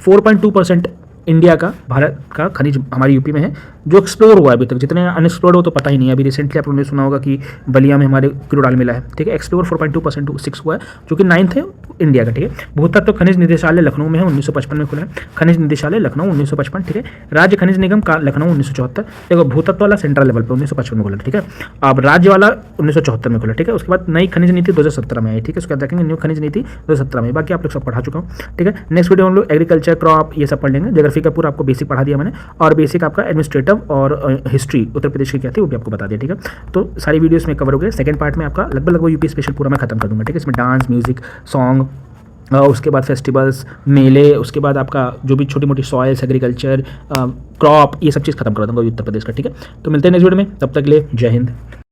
4.2% इंडिया का, भारत का खनिज हमारे यूपी में है जो एक्सप्लोर हुआ है अभी तक। जितने अनएक्सप्लोर्ड हो तो पता ही नहीं है। अभी रिसेंटली आप लोगों ने सुना होगा कि बलिया में हमारे क्रूड ऑयल मिला है, ठीक है। एक्सप्लोर 4.2% 6 हुआ है, जो कि 9th है इंडिया का, ठीक है। भूतत्व खनिज निदेशालय लखनऊ में है, 1955 में खुला है। खनिज निदेशालय लखनऊ 1955, ठीक है। राज्य खनिज निगम का लखनऊ 1974। देखो भूतत्व वाला सेंट्रल लेवल पर 1955 में खुला, ठीक है। अब राज्य वाला 1974 में खुला, ठीक है। उसके बाद नई खनिज नीति 2017 में आई, ठीक है। उसके बाद देखेंगे न्यू खनिज नीति 2017 में। बाकी आप लोग सब पढ़ा चुका हूँ, ठीक है। नेक्स्ट वीडियो हम लोग एग्रीकल्चर, क्रॉप, ये सब पढ़ लेंगे। ज्योग्राफी का पूरा आपको बेसिक पढ़ा दिया मैंने, और बेसिक आपका एडमिनिस्ट्रेटिव और हिस्ट्री उत्तर प्रदेश की क्या थी वो भी आपको बता दिया, ठीक है। तो सारी वीडियोस में कवर हो गए। सेकंड पार्ट में आपका लगभग यूपी स्पेशल पूरा मैं खत्म कर दूंगा, ठीक है। इसमें डांस, म्यूजिक, सॉन्ग, उसके बाद फेस्टिवल्स, मेले, उसके बाद आपका जो भी छोटी मोटी सॉइल्स, एग्रीकल्चर, क्रॉप, ये सब चीज़ खत्म कर दूंगा उत्तर प्रदेश का, ठीक है। तो मिलते हैं नेक्स्ट वीडियो में, तब तक के लिए जय हिंद।